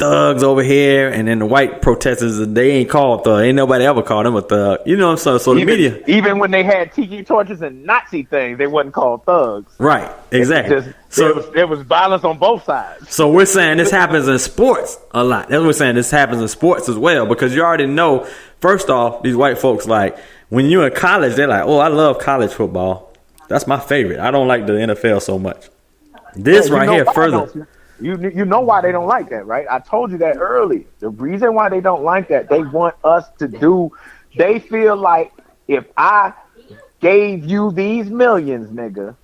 thugs over here, and then the white protesters, they ain't called thug. Ain't nobody ever called them a thug. You know what I'm saying? So the media, even when they had tiki torches and Nazi things, they wasn't called thugs. Right? Exactly. There was violence on both sides. So we're saying this happens in sports a lot. That's what we're saying. This happens in sports as well, because you already know. First off, these white folks, like, when you're in college, they're like, oh, I love college football. That's my favorite. I don't like the NFL so much. This right here further. You know why they don't like that, right? I told you that earlier. The reason why they don't like that, they want us to do. They feel like if I gave you these millions, nigga,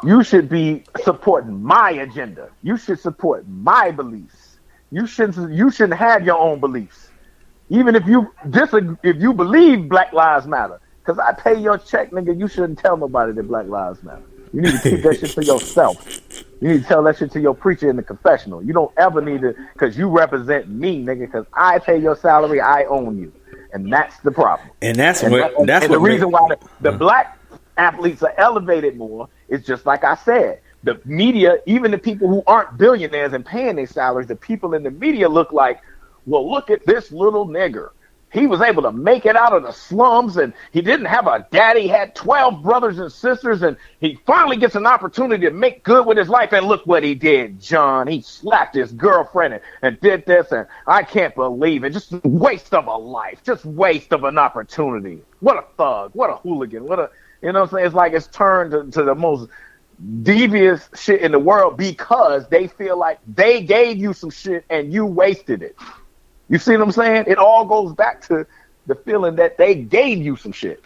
you should be supporting my agenda. You should support my beliefs. You shouldn't have your own beliefs. Even if you believe Black Lives Matter, because I pay your check, nigga, you shouldn't tell nobody that Black Lives Matter. You need to keep that shit to yourself. You need to tell that shit to your preacher in the confessional. You don't ever need to, because you represent me, nigga, because I pay your salary, I own you. And that's the problem. And that's the reason why the black athletes are elevated more is just like I said. The media, even the people who aren't billionaires and paying their salaries, the people in the media look like, well, look at this little nigger. He was able to make it out of the slums, and he didn't have a daddy. He had 12 brothers and sisters, and he finally gets an opportunity to make good with his life. And look what he did, John. He slapped his girlfriend and did this, and I can't believe it. Just a waste of a life. Just waste of an opportunity. What a thug. What a hooligan. You know what I'm saying? It's like it's turned to the most devious shit in the world because they feel like they gave you some shit and you wasted it. You see what I'm saying? It all goes back to the feeling that they gave you some shit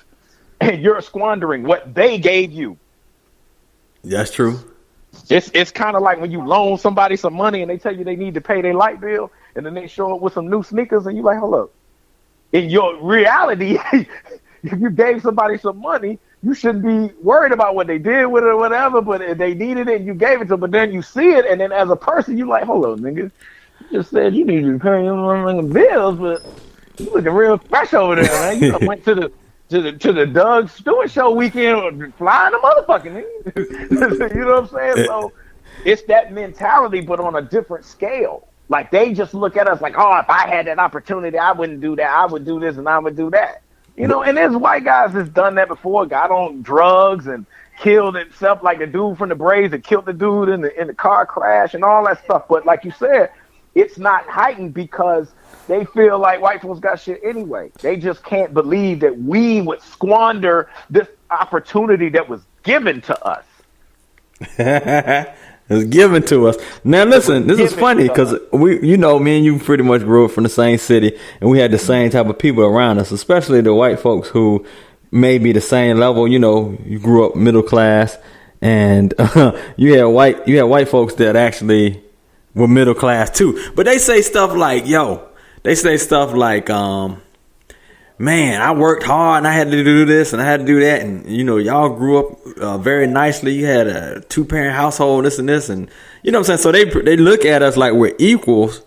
and you're squandering what they gave you. That's true. It's kind of like when you loan somebody some money and they tell you they need to pay their light bill and then they show up with some new sneakers and you like, hold up. In your reality, if you gave somebody some money, you shouldn't be worried about what they did with it or whatever, but if they needed it and you gave it to them, but then you see it and then as a person, you like, hold up, nigga. You just said you need to pay your bills, but you looking real fresh over there, man. You went to the Doug Stewart show weekend, flying the motherfucking nigga. You know what I'm saying? So it's that mentality, but on a different scale. Like they just look at us like, oh, if I had that opportunity, I wouldn't do that. I would do this and I would do that. You know, and there's white guys that's done that before, got on drugs and killed himself, like the dude from the Braves that killed the dude in the car crash and all that stuff. But like you said, it's not heightened because they feel like white folks got shit anyway. They just can't believe that we would squander this opportunity that was given to us. It was given to us. Now listen, this is funny because me and you pretty much grew up from the same city and we had the same type of people around us, especially the white folks who may be the same level. You know, you grew up middle class and you had white folks that actually were middle class too. But they say stuff like, man, I worked hard and I had to do this and I had to do that. And, you know, y'all grew up very nicely. You had a 2-parent household, this and this. And, you know what I'm saying? So they look at us like we're equals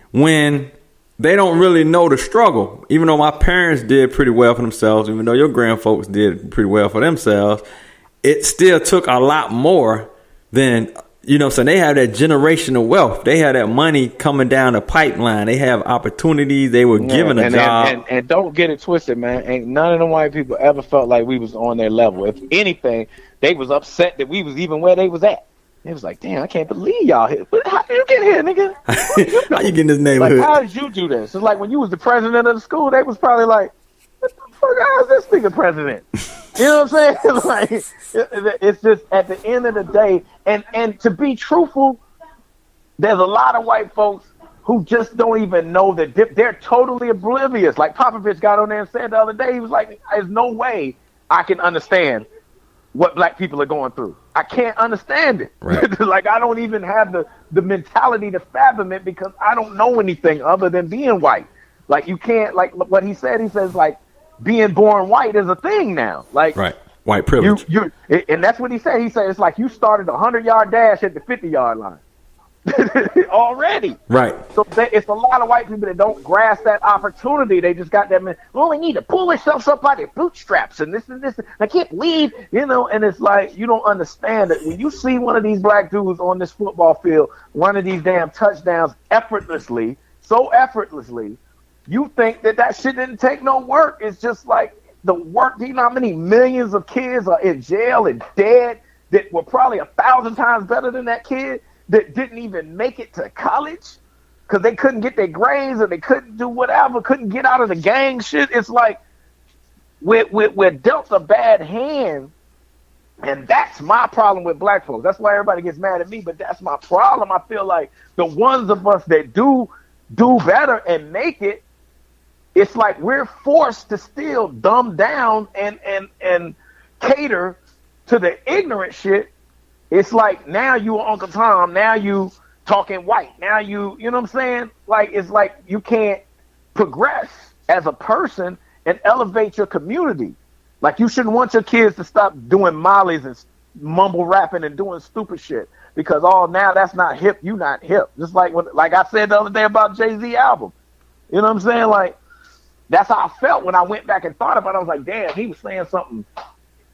when they don't really know the struggle. Even though my parents did pretty well for themselves, even though your grandfolks did pretty well for themselves, it still took a lot more than, you know what I'm saying? They have that generational wealth. They have that money coming down the pipeline. They have opportunities. They were given a job. And don't get it twisted, man. Ain't none of the white people ever felt like we was on their level. If anything, they was upset that we was even where they was at. It was like, damn, I can't believe y'all here. But how did you get here, nigga? How you get in this neighborhood? Like, how did you do this? It's like when you was the president of the school, they was probably like, what the fuck, how is this nigga president? You know what I'm saying? Like, it's just at the end of the day, and to be truthful, there's a lot of white folks who just don't even know that they're totally oblivious. Like Popovich got on there and said the other day, he was like, there's no way I can understand what black people are going through. I can't understand it. Right. Like, I don't even have the mentality to fathom it because I don't know anything other than being white. Like, you can't, like what he says, like, being born white is a thing now. Like, right. White privilege. And that's what he said. He said it's like you started a 100-yard dash at the 50-yard line. already. Right. So it's a lot of white people that don't grasp that opportunity. They just got that, man, well, they need to pull themselves up by their bootstraps and this and this. I can't believe, and it's like, you don't understand that when you see one of these black dudes on this football field, one of these damn touchdowns effortlessly, you think that shit didn't take no work. It's just like the work. Do you know how many millions of kids are in jail and dead that were probably 1,000 times better than that kid that didn't even make it to college because they couldn't get their grades or they couldn't do whatever, couldn't get out of the gang shit. It's like we're dealt a bad hand, and that's my problem with black folks. That's why everybody gets mad at me, but that's my problem. I feel like the ones of us that do better and make it, it's like we're forced to still dumb down and cater to the ignorant shit. It's like now you Uncle Tom, now you talking white, now you know what I'm saying? Like, it's like you can't progress as a person and elevate your community. Like, you shouldn't want your kids to stop doing mollies and mumble rapping and doing stupid shit because, now that's not hip, you not hip. Just like like I said the other day about Jay-Z album. You know what I'm saying? Like, that's how I felt when I went back and thought about it. I was like, damn, he was saying something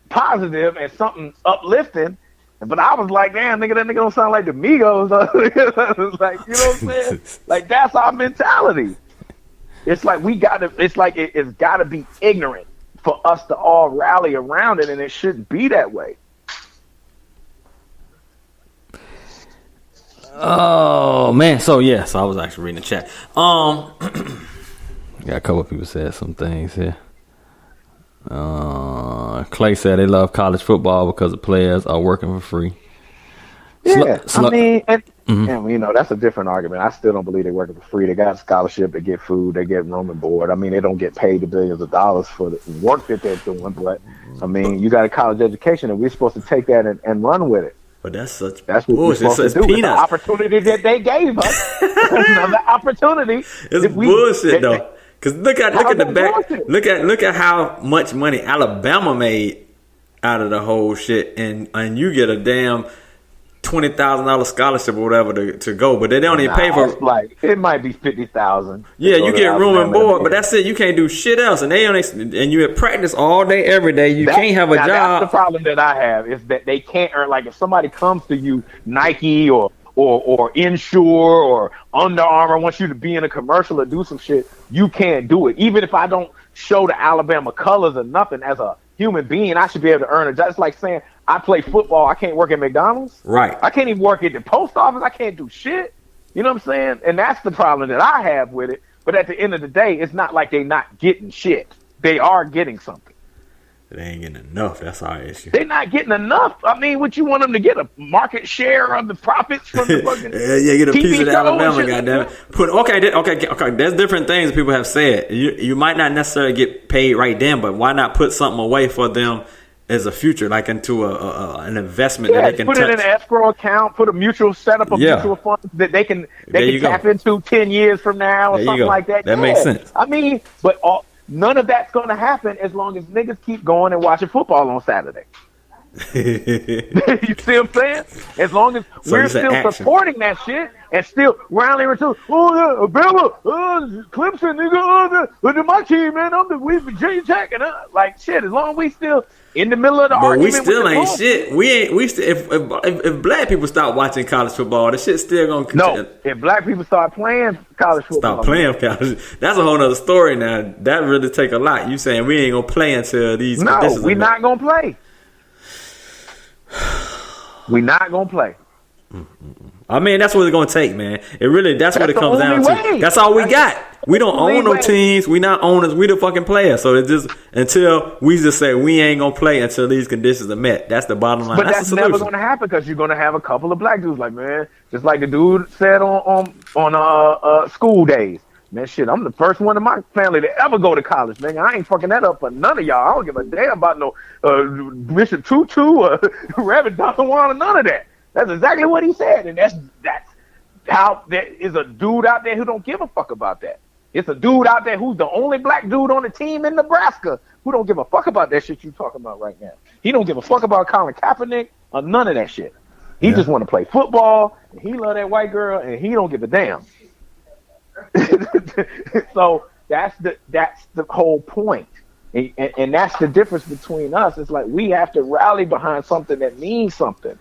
positive and something uplifting. But I was like, damn, that nigga don't sound like the Migos. Like, you know what I'm saying? Like, that's our mentality. It's like it's got to be ignorant for us to all rally around it, and it shouldn't be that way. Oh, man. So I was actually reading the chat. Got a couple of people said some things here. Clay said they love college football because the players are working for free. Yeah, I mean, and that's a different argument. I still don't believe they're working for free. They got a scholarship, they get food, they get room and board. I mean, they don't get paid the billions of dollars for the work that they're doing, but I mean, you got a college education, and we're supposed to take that and run with it. But that's what bullshit. We're supposed to do. It's the opportunity that they gave us. Another opportunity. It's bullshit though. Because look at the back. Look at how much money Alabama made out of the whole shit, and you get a damn $20,000 scholarship or whatever to go, but they don't even pay for. Like, it might be $50,000. Yeah, you get room and board, but that's it. You can't do shit else, and you at practice all day, every day. You can't have a job. That's the problem that I have is that they can't earn. Like, if somebody comes to you, Nike or Insure or Under Armour wants you to be in a commercial or do some shit, you can't do it. Even if I don't show the Alabama colors or nothing, as a human being, I should be able to earn a job. It's like saying I play football, I can't work at McDonald's. Right. I can't even work at the post office. I can't do shit. You know what I'm saying? And that's the problem that I have with it. But at the end of the day, it's not like they're not getting shit. They are getting something. They ain't getting enough. That's our issue. They're not getting enough. I mean, what you want them to get, a market share of the profits from the fucking yeah, get a TV piece of the Alabama, goddammit. Okay. There's different things people have said. You might not necessarily get paid right then, but why not put something away for them as a future, like into an investment that they can put it in an escrow account, put a mutual mutual fund that they can tap into 10 years from now or something like that. That makes sense. I mean, but none of that's going to happen as long as niggas keep going and watching football on Saturday. You see what I'm saying? As long as we're still supporting that shit and still rallying to, Alabama, Clemson, nigga, my team, man, I'm the Virginia Tech, and like shit. As long as we still in the middle of the argument, we still ain't shit. If black people start watching college football, the shit's still gonna continue. No, if black people start playing college football, that's a whole nother story. Now that really take a lot. You saying we ain't gonna play until these? No, we're not gonna play. We're not gonna play. I mean, that's what it's gonna take, man. That's what it comes down to. That's all we got. We don't own no teams. We not owners. We the fucking players. So it's just until we just say we ain't gonna play until these conditions are met. That's the bottom line. But that's never gonna happen because you're gonna have a couple of black dudes like, man, just like the dude said on school days. Man, shit, I'm the first one in my family to ever go to college, man. I ain't fucking that up for none of y'all. I don't give a damn about no Bishop Tutu or Reverend Dr. Juan or none of that. That's exactly what he said, and that's how there is a dude out there who don't give a fuck about that. It's a dude out there who's the only black dude on the team in Nebraska who don't give a fuck about that shit you talking about right now. He don't give a fuck about Colin Kaepernick or none of that shit. He just want to play football. And he love that white girl, and he don't give a damn. So that's the whole point. And that's the difference between us. It's like we have to rally behind something that means something.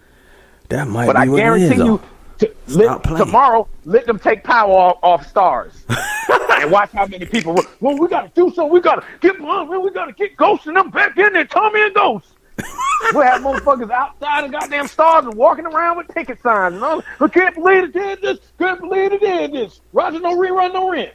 That might but be I what guarantee it is, you, tomorrow, let them take power off stars. And watch how many people. Well, we got to do something. We got to get one. We got to get Ghost and them back in there. Tommy and Ghost. We'll have motherfuckers outside of goddamn stars and walking around with ticket signs. And all. I can't believe it did this. Can't believe it did this. Roger, no rerun, no rent.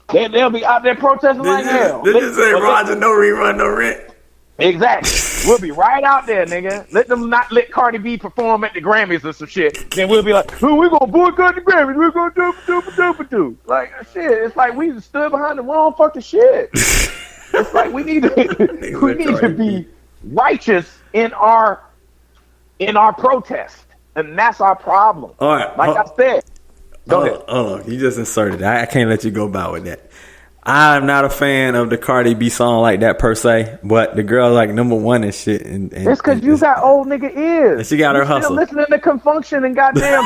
They'll be out there protesting like hell. Did you say Roger, no rerun, no rent? Exactly. We'll be right out there, nigga. Let them not let Cardi B perform at the Grammys or some shit. Then we'll be like, oh, we're going to boycott the Grammys. We're going to do. Like, shit. It's like we stood behind the wrong fucking shit. It's like we need to be righteous in our protest. And that's our problem. All right. Like I said. Go ahead. Hold on. You just inserted that. I can't let you go by with that. I'm not a fan of the Cardi B song like that per se, but the girl like #1 and shit. And it's because you got old nigga ears. And she got her hustle. Still listening to Confunction and goddamn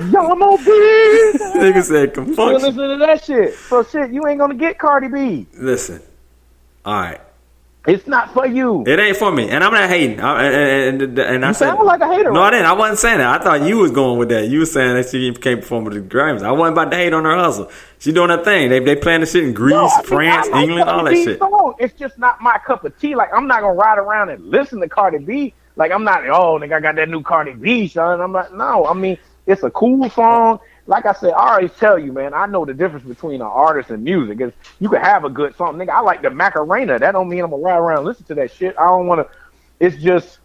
Yamo B. Nigga said Confunction. Still listening to that shit. So shit, you ain't gonna get Cardi B. Listen, all right. It's not for you. It ain't for me, and I'm not hating. And I sound like a hater. No, I didn't. I wasn't saying that. I thought you was going with that. You was saying that she can't perform with the Grammys. I wasn't about to hate on her hustle. She doing her thing. They playing the shit in Greece, France, England, all that shit. Song. It's just not my cup of tea. Like I'm not gonna ride around and listen to Cardi B. Like I'm not. Oh, nigga, I got that new Cardi B, son. I'm like, no. I mean, it's a cool song. Like I said, I always tell you, man, I know the difference between an artist and music. Is you can have a good song. Nigga, I like the Macarena. That don't mean I'm going to ride around and listen to that shit. I don't want to. It's just,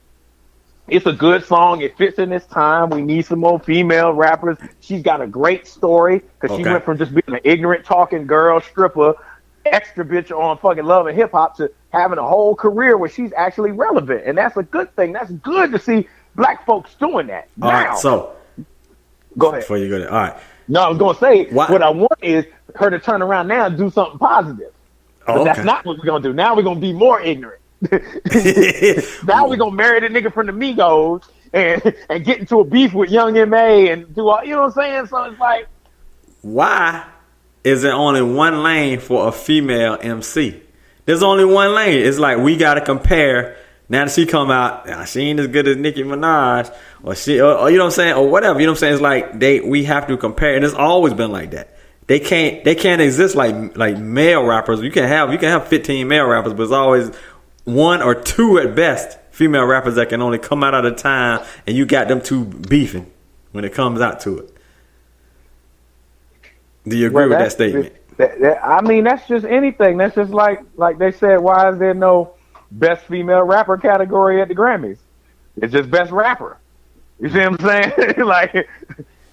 it's a good song. It fits in this time. We need some more female rappers. She's got a great story because she went from just being an ignorant talking girl, stripper, extra bitch on fucking Love and Hip Hop to having a whole career where she's actually relevant. And that's a good thing. That's good to see black folks doing that. All right, so. Go ahead. Before you go there. All right. No, I was going to say, what I want is her to turn around now and do something positive. But that's not what we're going to do. Now we're going to be more ignorant. Now we're going to marry the nigga from the Migos and get into a beef with Young M.A. and do all, you know what I'm saying? So it's like. Why is there only one lane for a female MC? There's only one lane. It's like we got to compare. Now that she come out, she ain't as good as Nicki Minaj, or you know what I'm saying, or whatever. You know what I'm saying? It's like we have to compare, and it's always been like that. They can't exist like male rappers. You can have 15 male rappers, but it's always 1 or 2 at best female rappers that can only come out at a time, and you got them two beefing when it comes out to it. Do you agree with that statement? I mean, that's just anything. That's just like they said. Why is there no best female rapper category at the Grammys? It's just best rapper. You see what I'm saying? Like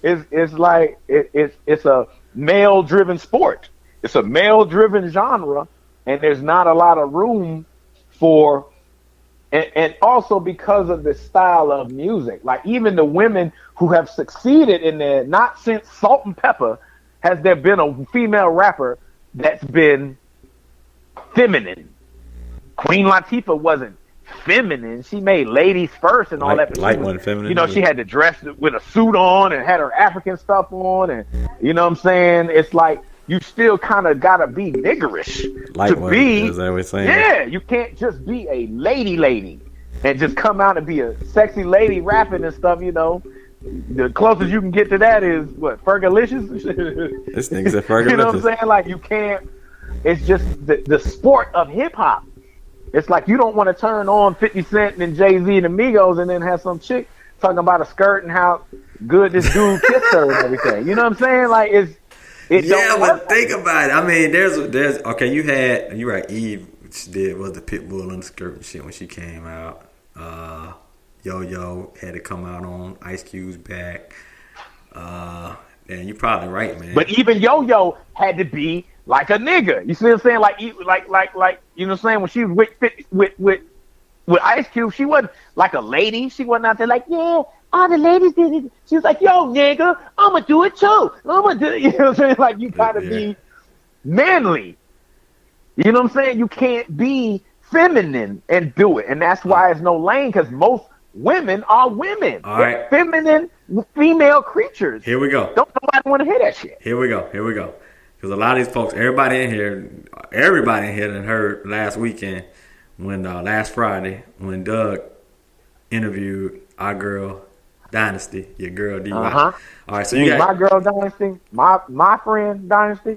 it's a male driven sport. It's a male driven genre, and there's not a lot of room for and also because of the style of music. Like even the women who have succeeded in there, not since Salt and Pepper has there been a female rapper that's been feminine. Queen Latifah wasn't feminine. She made Ladies First and all that. Light one feminine. You know, she had to dress with a suit on and had her African stuff on, and you know what I'm saying? It's like you still kind of gotta be niggerish to be. Is that what we're saying? Yeah, you can't just be a lady and just come out and be a sexy lady rapping and stuff. You know, the closest you can get to that is what, Fergalicious. This nigga said Fergalicious. You know what I'm saying? Like you can't. It's just the sport of hip hop. It's like you don't want to turn on 50 Cent and Jay-Z and Amigos and then have some chick talking about a skirt and how good this dude kissed her and everything. You know what I'm saying? Like but think about it. I mean, there's okay. You're right. Eve was the pit bull on the skirt and shit when she came out. Yo had to come out on Ice Cube's back. And you're probably right, man. But even Yo had to be like a nigga. You see what I'm saying? Like you know what I'm saying? When she was with Ice Cube, she wasn't like a lady. She wasn't out there like, yeah, all the ladies did it. She was like, yo, nigga, I'ma do it too. I'ma do it. You know what I'm saying? Like you gotta be manly. You know what I'm saying? You can't be feminine and do it. And that's why it's no lane, because most women are women. All right. Feminine female creatures. Here we go. Don't nobody want to hear that shit. Here we go. Because a lot of these folks, everybody in here done heard last weekend last Friday when Doug interviewed our girl Dynasty, your girl DY. Uh-huh. All right, so you got my girl Dynasty, my friend Dynasty.